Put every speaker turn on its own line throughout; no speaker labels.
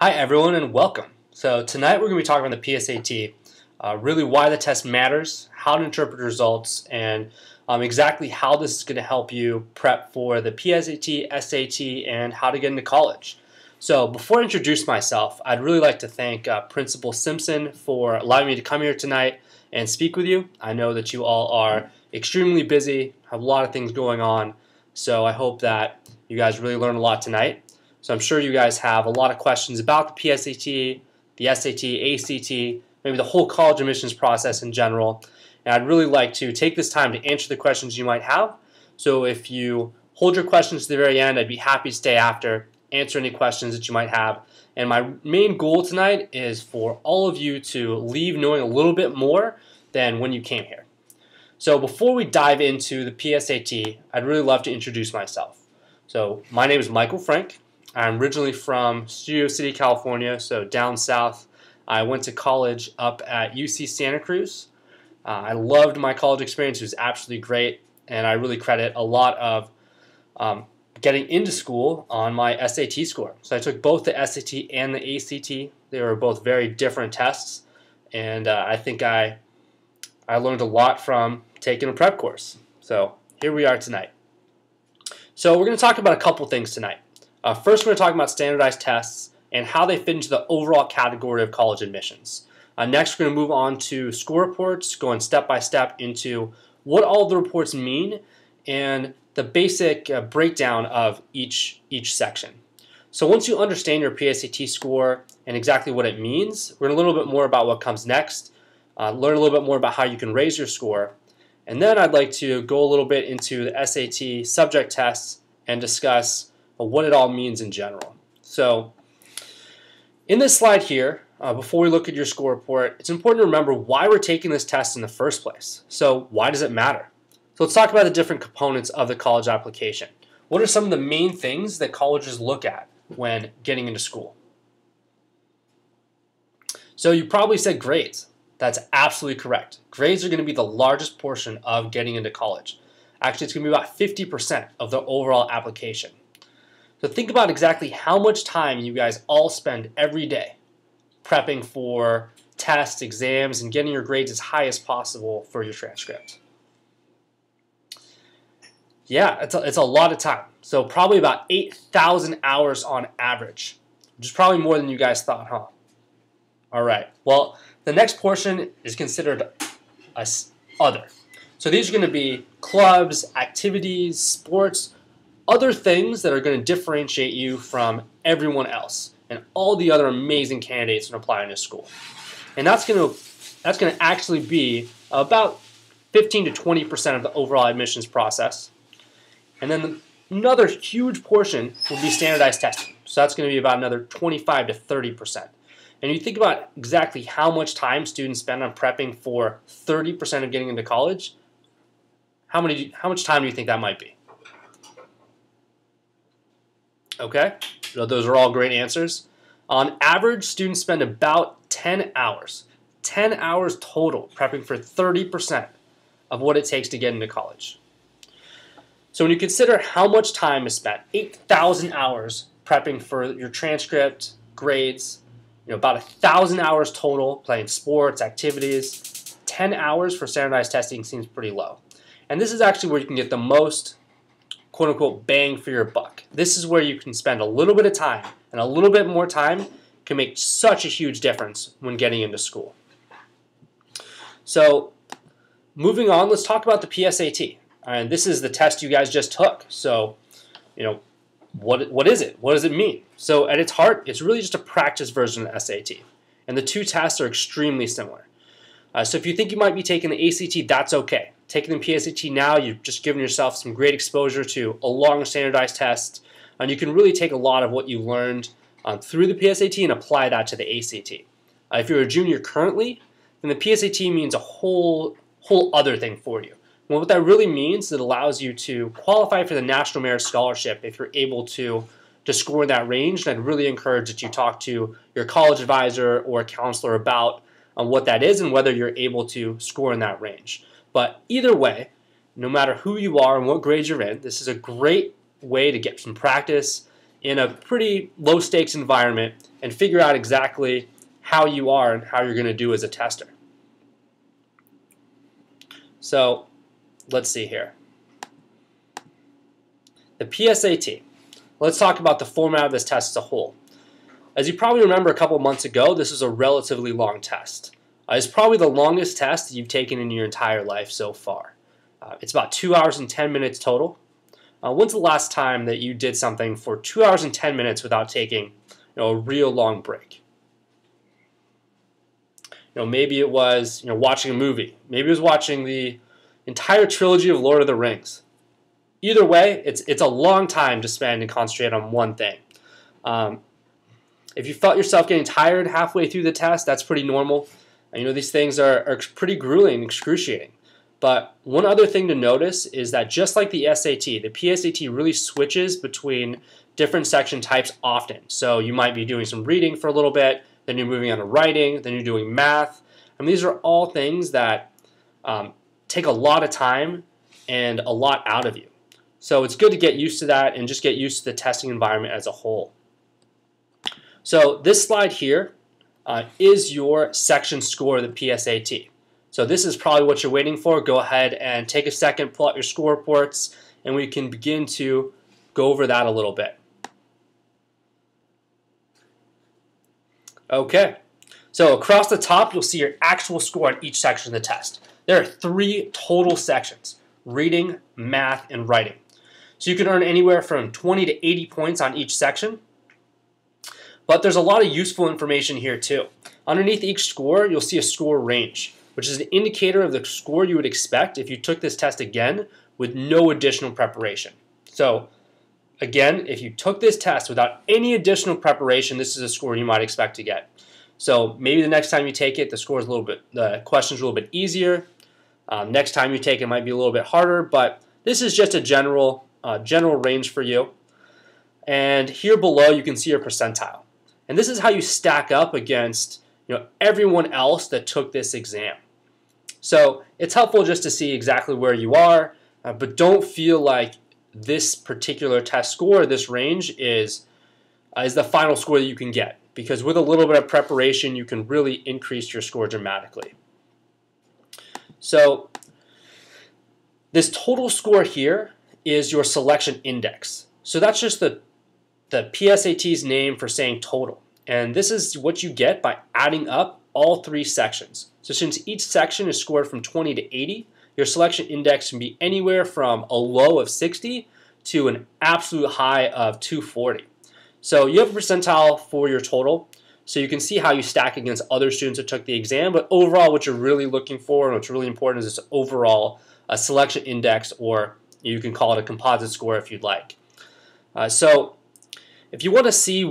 Hi everyone and welcome. So tonight we're going to be talking about the PSAT, really why the test matters, how to interpret results, and exactly how this is going to help you prep for the PSAT, SAT, and how to get into college. So before I introduce myself, I'd really like to thank Principal Simpson for allowing me to come here tonight and speak with you. I know that you all are extremely busy, have a lot of things going on, so I hope that you guys really learn a lot tonight. So I'm sure you guys have a lot of questions about the PSAT, the SAT, ACT, maybe the whole college admissions process in general. And I'd really like to take this time to answer the questions you might have. So if you hold your questions to the very end, I'd be happy to stay after, answer any questions that you might have. And my main goal tonight is for all of you to leave knowing a little bit more than when you came here. So before we dive into the PSAT, I'd really love to introduce myself. So my name is Michael Frank. I'm originally from Studio City, California, so down south. I went to college up at UC Santa Cruz. I loved my college experience. It was absolutely great, and I really credit a lot of getting into school on my SAT score. So I took both the SAT and the ACT. They were both very different tests, and I think I learned a lot from taking a prep course. So here we are tonight. So we're going to talk about a couple things tonight. First, we're going to talk about standardized tests and how they fit into the overall category of college admissions. Next, we're going to move on to score reports, going step by step into what all the reports mean and the basic breakdown of each section. So once you understand your PSAT score and exactly what it means, we're going to learn a little bit more about what comes next, learn a little bit more about how you can raise your score, and then I'd like to go a little bit into the SAT subject tests and discuss what it all means in general. So in this slide here, before we look at your score report, it's important to remember why we're taking this test in the first place. So why does it matter? So let's talk about the different components of the college application. What are some of the main things that colleges look at when getting into school? So you probably said grades. That's absolutely correct. Grades are going to be the largest portion of getting into college. Actually, it's going to be about 50% of the overall application. So think about exactly how much time you guys all spend every day prepping for tests, exams, and getting your grades as high as possible for your transcript. Yeah, it's a lot of time. So probably about 8,000 hours on average, which is probably more than you guys thought, huh? All right. Well, the next portion is considered other. So these are going to be clubs, activities, sports, other things that are going to differentiate you from everyone else and all the other amazing candidates when applying to school. And that's going to actually be about 15 to 20% of the overall admissions process. And then another huge portion will be standardized testing. So that's going to be about another 25 to 30%. And you think about exactly how much time students spend on prepping for 30% of getting into college, how much time do you think that might be? Okay, so those are all great answers. On average, students spend about 10 hours total prepping for 30% of what it takes to get into college. So when you consider how much time is spent, 8,000 hours prepping for your transcript, grades, about 1,000 hours total playing sports, activities, 10 hours for standardized testing seems pretty low. And this is actually where you can get the most quote-unquote bang for your buck. This is where you can spend a little bit of time, and a little bit more time can make such a huge difference when getting into school. So moving on, let's talk about the PSAT. And this is the test you guys just took. So, what is it? What does it mean? So at its heart, it's really just a practice version of the SAT. And the two tests are extremely similar. So if you think you might be taking the ACT, that's okay. Taking the PSAT now, you've just given yourself some great exposure to a long standardized test, and you can really take a lot of what you learned through the PSAT and apply that to the ACT. If you're a junior currently, then the PSAT means a whole other thing for you. Well, what that really means is it allows you to qualify for the National Merit Scholarship if you're able to score in that range, and I'd really encourage that you talk to your college advisor or counselor about what that is and whether you're able to score in that range. But either way, no matter who you are and what grade you're in, this is a great way to get some practice in a pretty low stakes environment and figure out exactly how you are and how you're going to do as a tester. So let's see here. The PSAT. Let's talk about the format of this test as a whole. As you probably remember a couple months ago, this is a relatively long test. It's probably the longest test that you've taken in your entire life so far. It's about 2 hours and 10 minutes total. When's the last time that you did something for 2 hours and 10 minutes without taking a real long break? Maybe it was watching a movie. Maybe it was watching the entire trilogy of Lord of the Rings. Either way, it's a long time to spend and concentrate on one thing. If you felt yourself getting tired halfway through the test, that's pretty normal. These things are pretty grueling and excruciating. But one other thing to notice is that just like the SAT, the PSAT really switches between different section types often. So you might be doing some reading for a little bit, then you're moving on to writing, then you're doing math. These are all things that take a lot of time and a lot out of you. So it's good to get used to that and just get used to the testing environment as a whole. So this slide here is your section score of the PSAT. So this is probably what you're waiting for. Go ahead and take a second, pull out your score reports, and we can begin to go over that a little bit. Okay, so across the top, you'll see your actual score on each section of the test. There are 3 total sections: reading, math, and writing. So you can earn anywhere from 20 to 80 points on each section. But there's a lot of useful information here too. Underneath each score, you'll see a score range, which is an indicator of the score you would expect if you took this test again with no additional preparation. So again, if you took this test without any additional preparation, this is a score you might expect to get. So maybe the next time you take it, the question's a little bit easier. Next time you take it might be a little bit harder, but this is just a general range for you. And here below, you can see your percentile. And this is how you stack up against everyone else that took this exam. So it's helpful just to see exactly where you are, but don't feel like this particular test score, this range, is the final score that you can get. Because with a little bit of preparation, you can really increase your score dramatically. So this total score here is your selection index. So that's just the PSAT's name for saying total. And this is what you get by adding up all 3 sections. So since each section is scored from 20 to 80, your selection index can be anywhere from a low of 60 to an absolute high of 240. So you have a percentile for your total. So you can see how you stack against other students that took the exam. But overall, what you're really looking for and what's really important is this overall selection index, or you can call it a composite score if you'd like. So if you want to see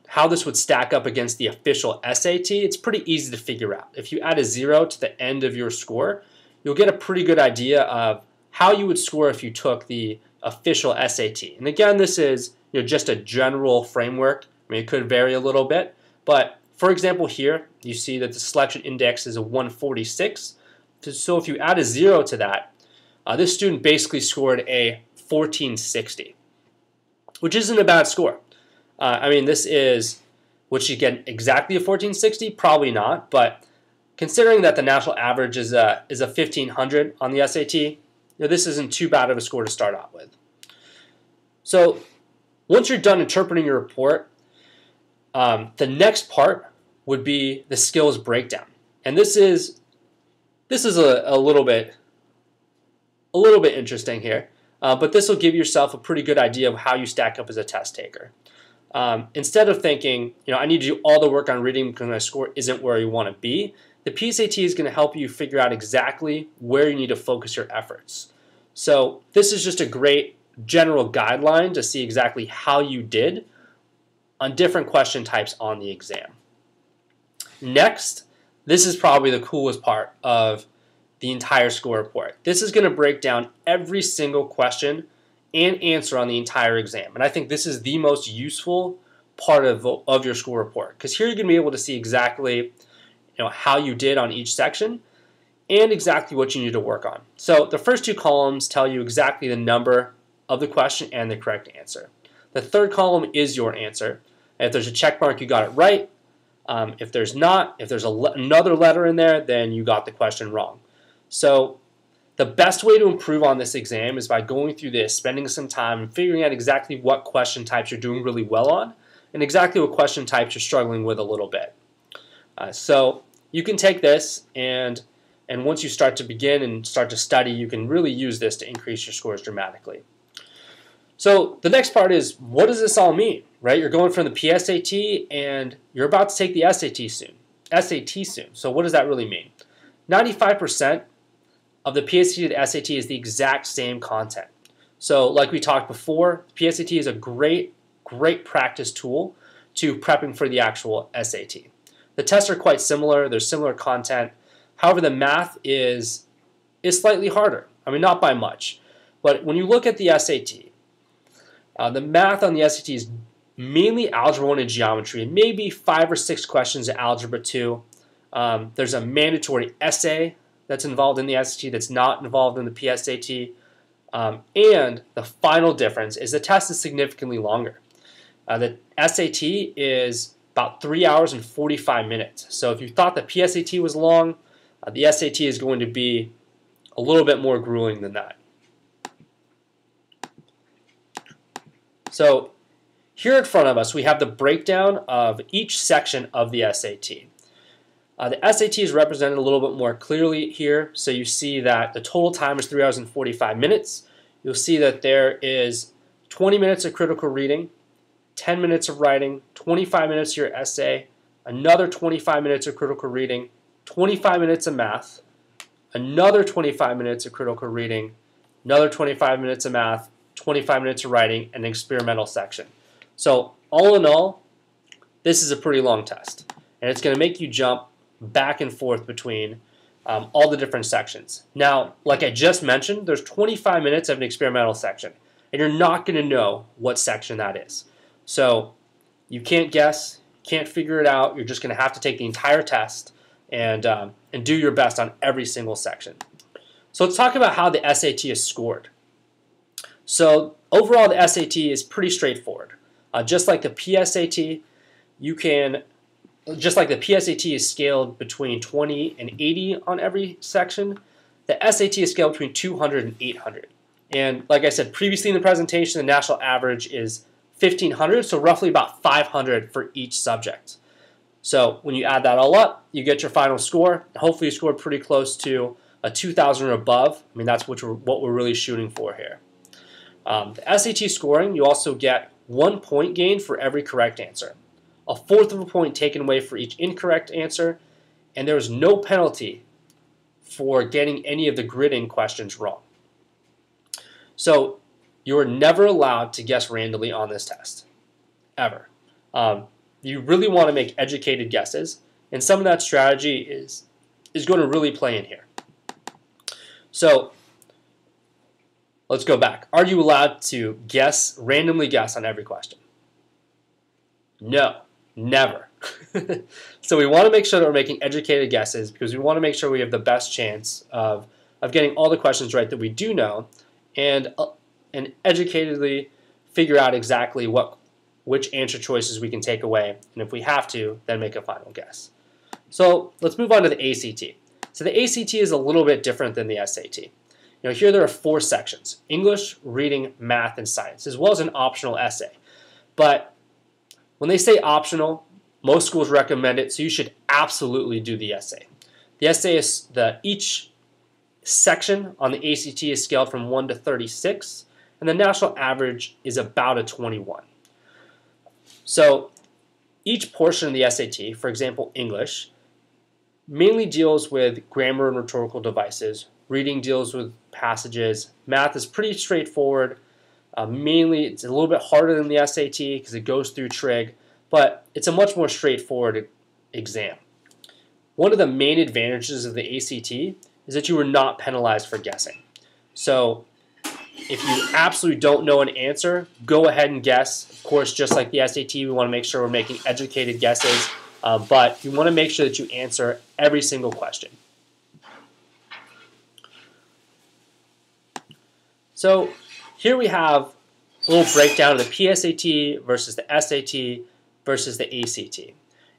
how this would stack up against the official SAT, it's pretty easy to figure out. If you add a 0 to the end of your score, you'll get a pretty good idea of how you would score if you took the official SAT. And again, this is just a general framework. It could vary a little bit, but for example here, you see that the selection index is a 146. So if you add a 0 to that, this student basically scored a 1460, which isn't a bad score. This is, would she get exactly a 1460? Probably not, but considering that the national average is a 1500 on the SAT, this isn't too bad of a score to start out with. So once you're done interpreting your report, the next part would be the skills breakdown, and this is a little bit interesting here, but this will give yourself a pretty good idea of how you stack up as a test taker. Instead of thinking, I need to do all the work on reading because my score isn't where you want to be, the PSAT is going to help you figure out exactly where you need to focus your efforts. So this is just a great general guideline to see exactly how you did on different question types on the exam. Next, this is probably the coolest part of the entire score report. This is going to break down every single question and answer on the entire exam. And I think this is the most useful part of your score report, because here you're going to be able to see exactly how you did on each section and exactly what you need to work on. So the first 2 columns tell you exactly the number of the question and the correct answer. The third column is your answer. And if there's a check mark, you got it right. If there's not, if there's another letter in there, then you got the question wrong. So the best way to improve on this exam is by going through this, spending some time, and figuring out exactly what question types you're doing really well on, and exactly what question types you're struggling with a little bit. So you can take this, and once you start to begin and start to study, you can really use this to increase your scores dramatically. So the next part is, what does this all mean, right? You're going from the PSAT, and you're about to take the SAT soon. So what does that really mean? 95% of the PSAT to the SAT is the exact same content. So like we talked before, PSAT is a great practice tool to prepping for the actual SAT. The tests are quite similar. There's similar content. However, the math is slightly harder. I mean, not by much. But when you look at the SAT, the math on the SAT is mainly Algebra 1 and Geometry, and maybe 5 or 6 questions of Algebra 2. There's a mandatory essay that's involved in the SAT that's not involved in the PSAT. And the final difference is the test is significantly longer. The SAT is about 3 hours and 45 minutes. So if you thought the PSAT was long, the SAT is going to be a little bit more grueling than that. So here in front of us, we have the breakdown of each section of the SAT. The SAT is represented a little bit more clearly here. So you see that the total time is 3 hours and 45 minutes. You'll see that there is 20 minutes of critical reading, 10 minutes of writing, 25 minutes of your essay, another 25 minutes of critical reading, 25 minutes of math, another 25 minutes of critical reading, another 25 minutes of math, 25 minutes of writing, and an experimental section. So all in all, this is a pretty long test. And it's going to make you jump back and forth between all the different sections. Now, like I just mentioned, there's 25 minutes of an experimental section, and you're not going to know what section that is. So you can't guess, can't figure it out. You're just going to have to take the entire test and do your best on every single section. So let's talk about how the SAT is scored. So overall, the SAT is pretty straightforward. Just like the PSAT, just like the PSAT is scaled between 20 and 80 on every section, the SAT is scaled between 200 and 800. And like I said previously in the presentation, the national average is 1,500, so roughly about 500 for each subject. So when you add that all up, you get your final score. Hopefully you scored pretty close to a 2,000 or above. I mean, that's what we're really shooting for here. The SAT scoring, you also get 1 point gain for every correct answer, a fourth of a point taken away for each incorrect answer, and there is no penalty for getting any of the gridding questions wrong. So you are never allowed to guess randomly on this test, ever. You really want to make educated guesses, and some of that strategy is going to really play in here. So let's go back. Are you allowed to randomly guess on every question? No. Never. So we want to make sure that we're making educated guesses because we want to make sure we have the best chance of getting all the questions right that we do know and educatedly figure out exactly which answer choices we can take away, and if we have to, then make a final guess. So let's move on to the ACT. So the ACT is a little bit different than the SAT. Here there are 4 sections: English, reading, math, and science, as well as an optional essay. But when they say optional, most schools recommend it, so you should absolutely do the essay. The essay is each section on the ACT is scaled from 1 to 36, and the national average is about a 21. So each portion of the SAT, for example, English, mainly deals with grammar and rhetorical devices. Reading deals with passages. Math is pretty straightforward. Mainly, it's a little bit harder than the SAT because it goes through trig, but it's a much more straightforward exam. One of the main advantages of the ACT is that you are not penalized for guessing. So if you absolutely don't know an answer, go ahead and guess. Of course, just like the SAT, we want to make sure we're making educated guesses, but you want to make sure that you answer every single question. So here we have a little breakdown of the PSAT versus the SAT versus the ACT.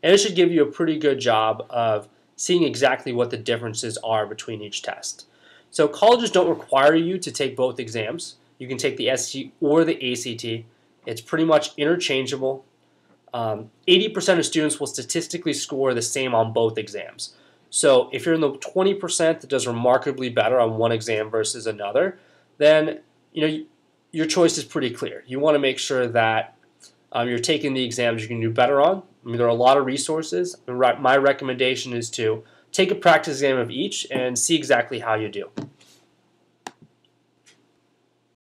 And it should give you a pretty good job of seeing exactly what the differences are between each test. So colleges don't require you to take both exams. You can take the SAT or the ACT. It's pretty much interchangeable. 80% of students will statistically score the same on both exams. So if you're in the 20% that does remarkably better on one exam versus another, then your choice is pretty clear. You want to make sure that you're taking the exams you can do better on. I mean, there are a lot of resources. My recommendation is to take a practice exam of each and see exactly how you do.